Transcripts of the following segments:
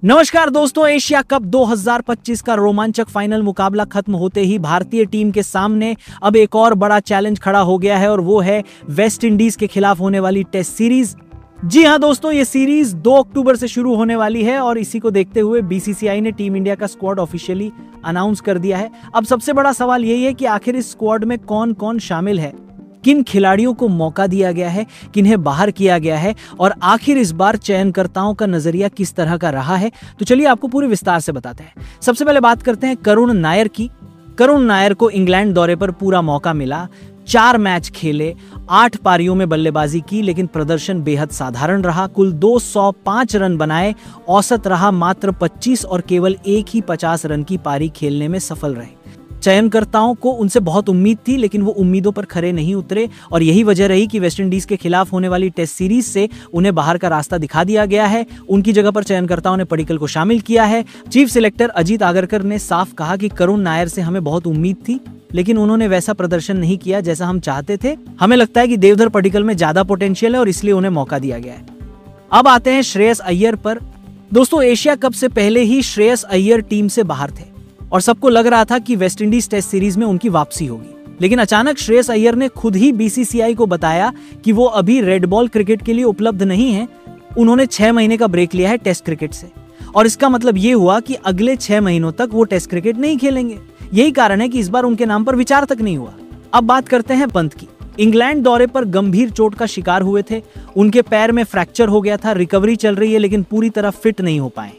नमस्कार दोस्तों, Asia cup 2025 का रोमांचक फाइनल मुकाबला खत्म होते ही भारतीय टीम के सामने अब एक और बड़ा चैलेंज खड़ा हो गया है और वो है वेस्ट इंडीज के खिलाफ होने वाली टेस्ट सीरीज। जी हां दोस्तों, ये सीरीज 2 अक्टूबर से शुरू होने वाली है और इसी को देखते हुए बीसीसीआई ने टीम इंडिया का स्क्वाड ऑफिशियली अनाउंस कर दिया है। अब सबसे बड़ा सवाल यही है कि आखिर इस स्क्वाड में कौन कौन शामिल है, किन खिलाड़ियों को मौका दिया गया है, किन्हें बाहर किया गया है और आखिर इस बार चयनकर्ताओं का नजरिया किस तरह का रहा है। तो चलिए आपको पूरे विस्तार से बताते हैं। सबसे पहले बात करते हैं करुण नायर की। करुण नायर को इंग्लैंड दौरे पर पूरा मौका मिला, 4 मैच खेले, 8 पारियों में बल्लेबाजी की, लेकिन प्रदर्शन बेहद साधारण रहा। कुल 205 रन बनाए, औसत रहा मात्र 25 और केवल एक ही 50 रन की पारी खेलने में सफल रहे। चयनकर्ताओं को उनसे बहुत उम्मीद थी, लेकिन वो उम्मीदों पर खरे नहीं उतरे और यही वजह रही कि वेस्टइंडीज के खिलाफ होने वाली टेस्ट सीरीज से उन्हें बाहर का रास्ता दिखा दिया गया है। उनकी जगह पर चयनकर्ताओं ने पडिक्कल को शामिल किया है। चीफ सिलेक्टर अजीत आगरकर ने साफ कहा कि करुण नायर से हमें बहुत उम्मीद थी, लेकिन उन्होंने वैसा प्रदर्शन नहीं किया जैसा हम चाहते थे। हमें लगता है कि देवधर पडिक्कल में ज्यादा पोटेंशियल है और इसलिए उन्हें मौका दिया गया है। अब आते हैं श्रेयस अय्यर पर। दोस्तों, एशिया कप से पहले ही श्रेयस अय्यर टीम से बाहर थे और सबको लग रहा था कि वेस्टइंडीज टेस्ट सीरीज में उनकी वापसी होगी, लेकिन अचानक श्रेयस अय्यर ने खुद ही बीसीसीआई को बताया कि वो अभी रेड बॉल क्रिकेट के लिए उपलब्ध नहीं है। उन्होंने 6 महीने का ब्रेक लिया है टेस्ट क्रिकेट से और इसका मतलब ये हुआ कि अगले 6 महीनों तक वो टेस्ट क्रिकेट नहीं खेलेंगे। यही कारण है कि इस बार उनके नाम पर विचार तक नहीं हुआ। अब बात करते हैं पंत की। इंग्लैंड दौरे पर गंभीर चोट का शिकार हुए थे, उनके पैर में फ्रैक्चर हो गया था, रिकवरी चल रही है, लेकिन पूरी तरह फिट नहीं हो पाए।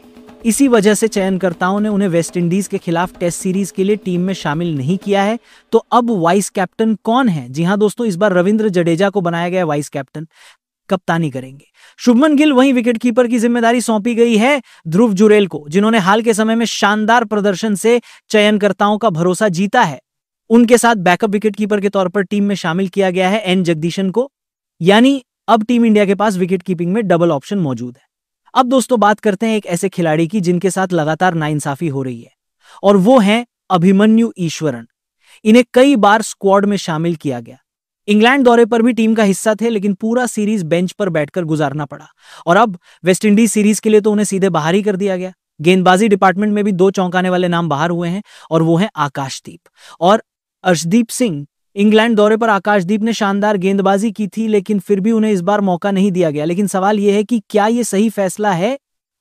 इसी वजह से चयनकर्ताओं ने उन्हें वेस्टइंडीज के खिलाफ टेस्ट सीरीज के लिए टीम में शामिल नहीं किया है। तो अब वाइस कैप्टन कौन है? जी हां दोस्तों, इस बार रविंद्र जडेजा को बनाया गया वाइस कैप्टन, कप्तानी करेंगे। शुभमन गिल वहीं विकेटकीपर की जिम्मेदारी सौंपी गई है ध्रुव जुरेल को, जिन्होंने हाल के समय में शानदार प्रदर्शन से चयनकर्ताओं का भरोसा जीता है। उनके साथ बैकअप विकेटकीपर के तौर पर टीम में शामिल किया गया है एन जगदीशन को, यानी अब टीम इंडिया के पास विकेटकीपिंग में डबल ऑप्शन मौजूद है। अब दोस्तों बात करते हैं एक ऐसे खिलाड़ी की जिनके साथ लगातार नाइंसाफी हो रही है और वो हैं अभिमन्यु ईश्वरन। इन्हें कई बार स्क्वाड में शामिल किया गया। इंग्लैंड दौरे पर भी टीम का हिस्सा थे, लेकिन पूरा सीरीज बेंच पर बैठकर गुजारना पड़ा और अब वेस्टइंडीज सीरीज के लिए तो उन्हें सीधे बाहर ही कर दिया गया। गेंदबाजी डिपार्टमेंट में भी 2 चौंकाने वाले नाम बाहर हुए हैं और वो हैं आकाशदीप और अर्शदीप सिंह। इंग्लैंड दौरे पर आकाशदीप ने शानदार गेंदबाजी की थी, लेकिन फिर भी उन्हें इस बार मौका नहीं दिया गया। लेकिन सवाल यह है कि क्या यह सही फैसला है?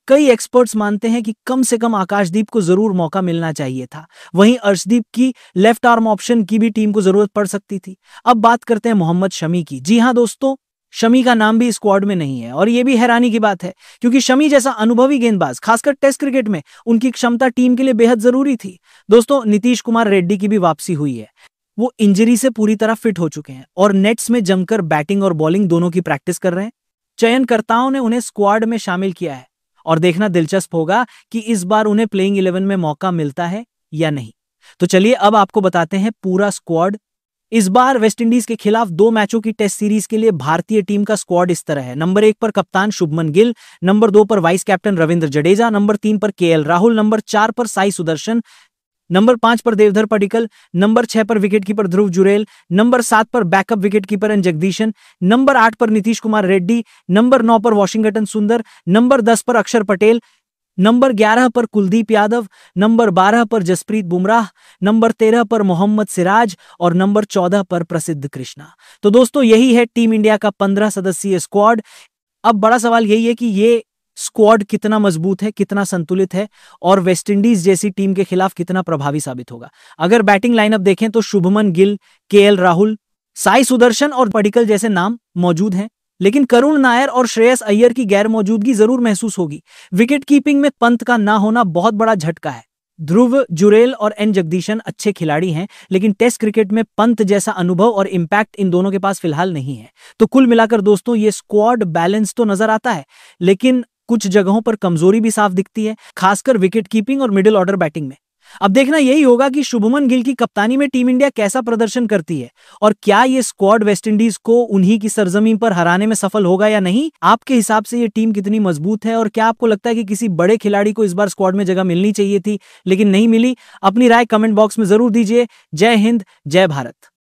कई एक्सपर्ट्स मानते हैं कि कम से कम आकाशदीप को जरूर मौका मिलना चाहिए था। वहीं अर्शदीप की लेफ्ट आर्म ऑप्शन की भी टीम को जरूरत पड़ सकती थी। अब बात करते हैं मोहम्मद शमी की। जी हां दोस्तों, शमी का नाम भी स्क्वाड में नहीं है और यह भी हैरानी की बात है, क्योंकि शमी जैसा अनुभवी गेंदबाज, खासकर टेस्ट क्रिकेट में उनकी क्षमता टीम के लिए बेहद जरूरी थी। दोस्तों, नीतीश कुमार रेड्डी की भी वापसी हुई है। वो इंजरी से पूरी तरह फिट हो चुके हैं और नेट्स में जमकर बैटिंग और बॉलिंग दोनों की प्रैक्टिस कर रहे हैं। चयनकर्ताओं ने उन्हें स्क्वाड में शामिल किया है और देखना दिलचस्प होगा कि इस बार उन्हें प्लेइंग 11 में मौका मिलता है या नहीं। तो चलिए अब आपको बताते हैं पूरा स्क्वाड। इस बार वेस्टइंडीज के खिलाफ 2 मैचों की टेस्ट सीरीज के लिए भारतीय टीम का स्क्वाड इस तरह है। नंबर 1 पर कप्तान शुभमन गिल, नंबर 2 पर vice captain Ravindra Jadeja, number 3 पर केएल राहुल, नंबर 4 पर साई सुदर्शन, नंबर 5 पर देवधर पडिक्कल, नंबर 6 पर विकेटकीपर ध्रुव जुरेल, नंबर 7 पर backup wicketkeeper N Jagadeesan, number 8 पर नीतीश कुमार रेड्डी, नंबर 9 पर वॉशिंगटन सुंदर, नंबर 10 पर अक्षर पटेल, नंबर 11 पर कुलदीप यादव, नंबर 12 पर जसप्रीत बुमराह, नंबर 13 पर मोहम्मद सिराज और नंबर 14 पर प्रसिद्ध कृष्णा। तो दोस्तों, यही है टीम इंडिया का 15 सदस्यीय स्क्वाड। अब बड़ा सवाल यही है कि ये स्क्वाड कितना मजबूत है, कितना संतुलित है और वेस्टइंडीज जैसी टीम के खिलाफ कितना प्रभावी साबित होगा। अगर बैटिंग लाइनअप देखें तो शुभमन गिल, केएल राहुल, साई सुदर्शन और पडिक्कल जैसे नाम मौजूद हैं, लेकिन करुण नायर और श्रेयस अय्यर की गैर मौजूदगी जरूर महसूस होगी। विकेट कीपिंग में पंत का ना होना बहुत बड़ा झटका है। ध्रुव जुरेल और एन जगदीशन अच्छे खिलाड़ी हैं, लेकिन टेस्ट क्रिकेट में पंत जैसा अनुभव और इंपैक्ट इन दोनों के पास फिलहाल नहीं है। तो कुल मिलाकर दोस्तों, ये स्क्वाड बैलेंस तो नजर आता है, लेकिन कुछ जगहों पर कमजोरी भी साफ दिखती है, खासकर विकेट कीपिंग और मिडिल ऑर्डर बैटिंग में। अब देखना यही होगा कि शुभमन गिल की कप्तानी में टीम इंडिया कैसा प्रदर्शन करती है और क्या ये स्क्वाड वेस्टइंडीज को उन्हीं की सरजमीन पर हराने में सफल होगा या नहीं। आपके हिसाब से ये टीम कितनी मजबूत है और क्या आपको लगता है कि किसी बड़े खिलाड़ी को इस बार स्क्वाड में जगह मिलनी चाहिए थी लेकिन नहीं मिली? अपनी राय कमेंट बॉक्स में जरूर दीजिए। जय हिंद, जय भारत।